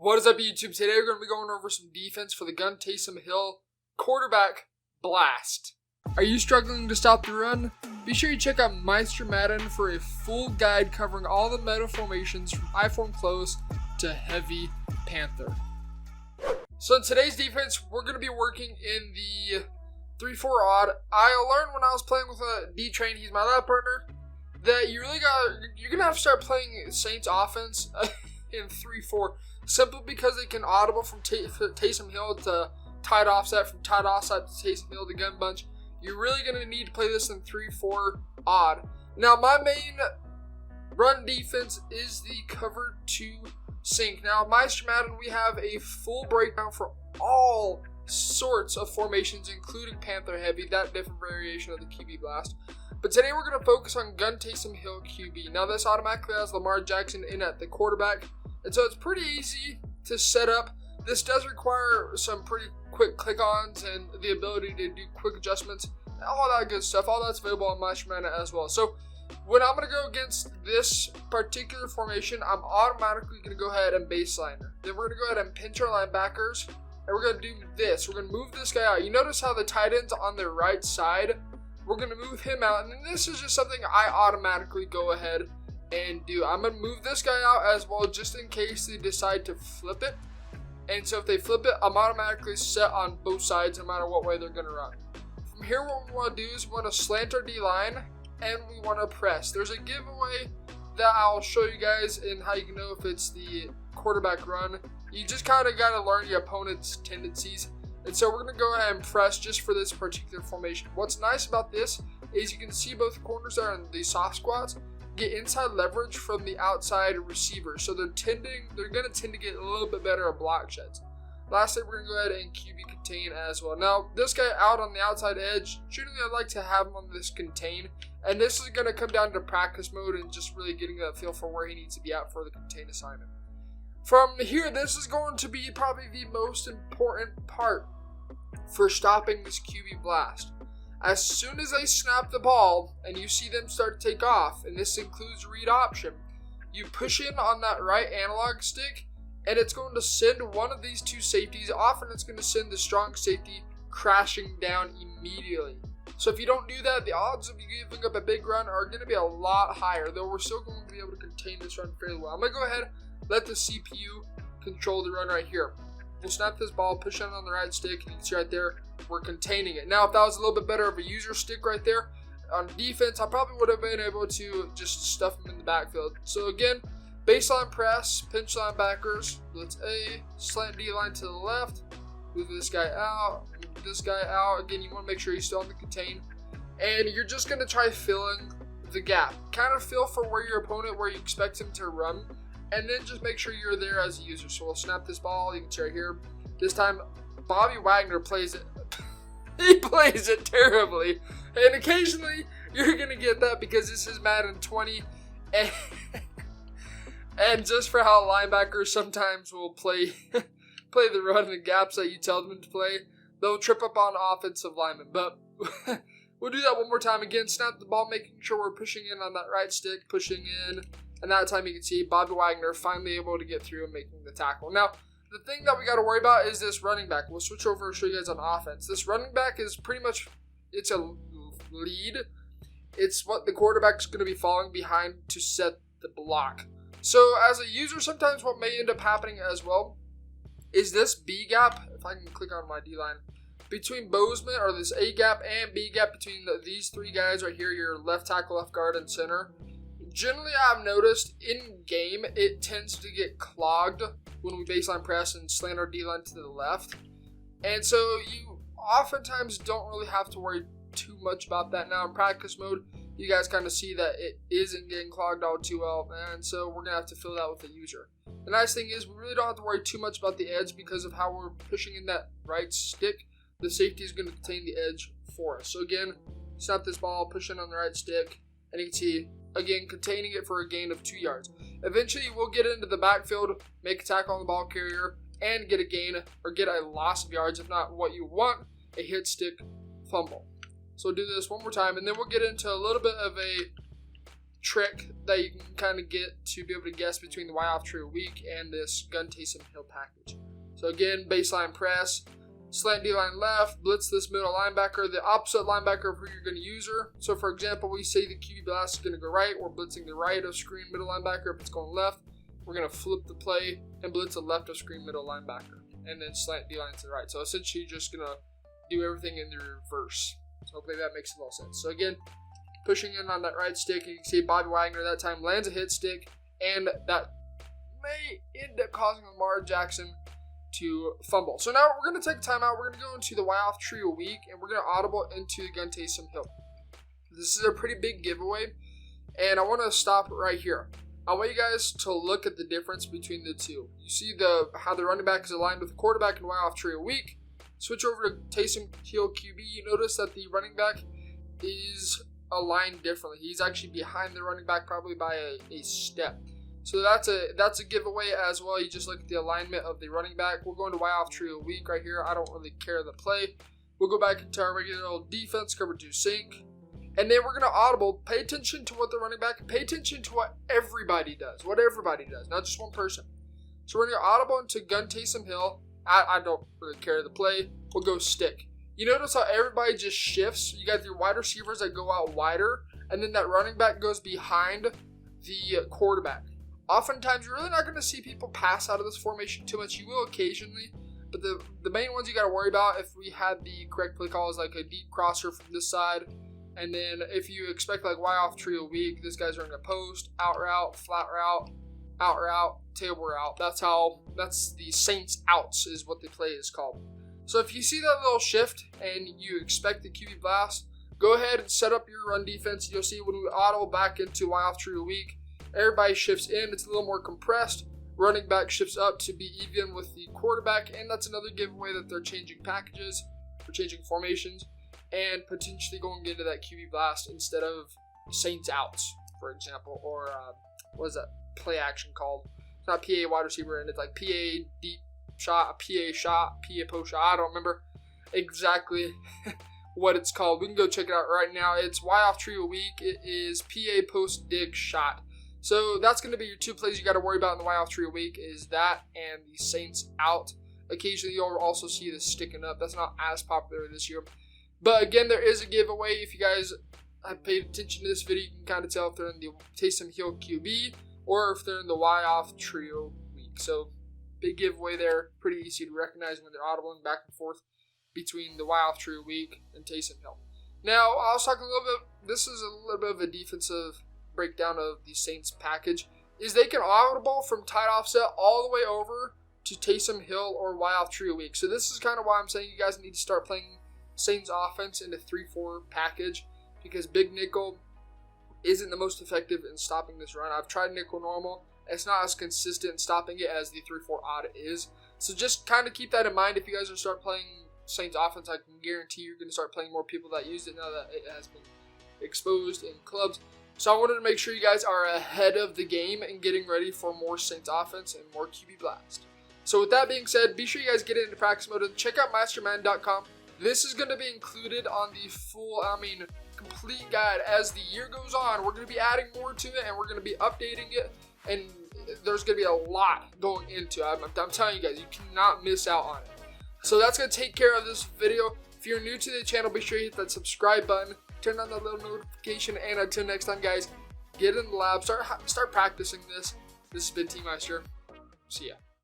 What is up, YouTube? Today we're going to be going over some defense for the gun Taysom Hill quarterback blast. Are you struggling to stop the run? Be sure you check out Madden for a full guide covering all the meta formations from high form close to heavy panther. So in today's defense, we're going to be working in the 3-4 odd. I learned when I was playing with a D-Train, he's my lab partner, that you're going to have to start playing Saints offense in 3-4. Simply because they can audible from Taysom Hill to tight offset, from tight offset to Taysom Hill to gun bunch. You're really going to need to play this in 3-4 odd. Now, my main run defense is the cover 2 sink. Now, Madden, we have a full breakdown for all sorts of formations, including Panther Heavy, that different variation of the QB blast. But today we're going to focus on gun Taysom Hill QB. Now, this automatically has Lamar Jackson in at the quarterback. And so it's pretty easy to set up. This does require some pretty quick click-ons and the ability to do quick adjustments, all that good stuff. All that's available on Madden as well. So when I'm going to go against this particular formation, I'm automatically going to go ahead and baseline. Then we're going to go ahead and pinch our linebackers, and we're going to do this. We're going to move this guy out. You notice how the tight end's on the right side? We're going to move him out, and then this is just something I automatically go ahead and do. I'm going to move this guy out as well, just in case they decide to flip it. And so if they flip it, I'm automatically set on both sides no matter what way they're going to run. From here, what we want to do is we want to slant our D-line and we want to press. There's a giveaway that I'll show you guys in how you can know if it's the quarterback run. You just kind of got to learn your opponent's tendencies. And so we're going to go ahead and press just for this particular formation. What's nice about this is you can see both corners there in the soft squats get inside leverage from the outside receiver. So they're going to tend to get a little bit better at block sheds. Lastly, we're going to go ahead and QB contain as well. Now, this guy out on the outside edge, generally I'd like to have him on this contain. And this is going to come down to practice mode and just really getting that feel for where he needs to be at for the contain assignment. From here, this is going to be probably the most important part for stopping this QB blast. As soon as they snap the ball and you see them start to take off, and this includes read option, you push in on that right analog stick and it's going to send one of these two safeties. Often it's going to send the strong safety crashing down immediately. So if you don't do that, the odds of you giving up a big run are going to be a lot higher, though we're still going to be able to contain this run fairly well. I'm going to go ahead, let the CPU control the run right here. We'll snap this ball, push it on the right stick, and you can see right there, we're containing it. Now, if that was a little bit better of a user stick right there, on defense, I probably would have been able to just stuff them in the backfield. So again, baseline press, pinch linebackers, let's slant D-line to the left, move this guy out, move this guy out. Again, you want to make sure he's still on the contain. And you're just going to try filling the gap. Kind of feel for where your opponent, where you expect him to run, and then just make sure you're there as a user. So we'll snap this ball, you can see right here. This time, Bobby Wagner plays it. He plays it terribly. And occasionally, you're going to get that because this is Madden 20. And just for how linebackers sometimes will play the run and gaps that you tell them to play, they'll trip up on offensive linemen. But we'll do that one more time. Again, snap the ball, making sure we're pushing in on that right stick, pushing in. And that time you can see Bobby Wagner finally able to get through and making the tackle. Now, the thing that we got to worry about is this running back. We'll switch over and show you guys on offense. This running back is pretty much, it's a lead. It's what the quarterback's going to be falling behind to set the block. So as a user, sometimes what may end up happening as well is this B gap, if I can click on my D-line, between Bozeman, or this A gap and B gap between these three guys right here, your left tackle, left guard, and center. Generally, I've noticed in game, it tends to get clogged when we baseline press and slant our D-line to the left. And so you oftentimes don't really have to worry too much about that. Now in practice mode, you guys kind of see that it isn't getting clogged all too well, and so we're going to have to fill that with the user. The nice thing is we really don't have to worry too much about the edge because of how we're pushing in that right stick. The safety is going to contain the edge for us. So again, snap this ball, push in on the right stick, and you can see, again, containing it for a gain of 2 yards. Eventually, we'll get into the backfield, make a tackle on the ball carrier, and get a gain or get a loss of yards, if not what you want, a hit stick fumble. So we'll do this one more time, and then we'll get into a little bit of a trick that you can kind of get to be able to guess between the Y off trio week and this gun Taysom Hill package. So again, baseline press, slant D-line left, blitz this middle linebacker, the opposite linebacker of who you're going to use her. So for example, we say the QB blast is going to go right, we're blitzing the right of screen middle linebacker. If it's going left, we're going to flip the play and blitz the left of screen middle linebacker, and then slant D-line to the right. So essentially, you're just going to do everything in the reverse. So hopefully that makes a little sense. So again, pushing in on that right stick, you can see Bobby Wagner that time lands a hit stick, and that may end up causing Lamar Jackson to fumble. So now we're going to take a timeout. We're going to go into the Y off trio week, and we're going to audible into the gun Taysom Hill. This is a pretty big giveaway, and I want to stop right here. I want you guys to look at the difference between the two. You see how the running back is aligned with the quarterback in Y off trio week. Switch over to Taysom Hill QB. You notice that the running back is aligned differently. He's actually behind the running back probably by a step. So that's a giveaway as well. You just look at the alignment of the running back. We're going to Y off trio week right here. I don't really care the play. We'll go back into our regular old defense, cover 2 sync. And then we're going to audible. Pay attention to what the running back, pay attention to what everybody does. What everybody does, not just one person. So we're going to audible into gun Taysom Hill. I don't really care the play. We'll go stick. You notice how everybody just shifts. You got your wide receivers that go out wider, and then that running back goes behind the quarterback. Oftentimes, you're really not going to see people pass out of this formation too much. You will occasionally, but the main ones you got to worry about if we had the correct play call is like a deep crosser from this side. And then if you expect like Y off trio week, this guy's running a post, out route, flat route, out route, table route. That's the Saints outs is what the play is called. So if you see that little shift and you expect the QB blast, go ahead and set up your run defense. You'll see when we audible back into Y off trio week, everybody shifts in. It's a little more compressed. Running back shifts up to be even with the quarterback, and that's another giveaway that they're changing packages, or changing formations, and potentially going into that QB blast instead of Saints outs, for example, or what is that play action called? It's not PA wide receiver, and it's like PA deep shot, PA post shot. I don't remember exactly what it's called. We can go check it out right now. It's Y off trio week. It is PA post dig shot. So that's going to be your 2 plays you got to worry about in the Y off trio week is that and the Saints out. Occasionally you'll also see this sticking up. That's not as popular this year. But again, there is a giveaway. If you guys have paid attention to this video, you can kind of tell if they're in the Taysom Hill QB or if they're in the Y off trio week. So big giveaway there. Pretty easy to recognize when they're audibling back and forth between the Y off trio week and Taysom Hill. Now, I was talking a little bit, this is a little bit of a defensive breakdown of the Saints package, is they can audible from tight offset all the way over to Taysom Hill or Y off trio week. So this is kind of why I'm saying you guys need to start playing Saints offense in a 3-4 package, because big nickel isn't the most effective in stopping this run. I've tried nickel normal. It's not as consistent in stopping it as the 3-4 odd is. So just kind of keep that in mind if you guys are start playing Saints offense. I can guarantee you're going to start playing more people that used it now that it has been exposed in clubs. So I wanted to make sure you guys are ahead of the game and getting ready for more Saints offense and more QB blast. So with that being said, be sure you guys get into practice mode and check out MasterMadden.com. This is going to be included on the full, complete guide. As the year goes on, we're going to be adding more to it, and we're going to be updating it, and there's going to be a lot going into it. I'm telling you guys, you cannot miss out on it. So that's going to take care of this video. If you're new to the channel, be sure you hit that subscribe button, turn on that little notification, and until next time, guys, get in the lab, start practicing this. This has been T Meister. See ya.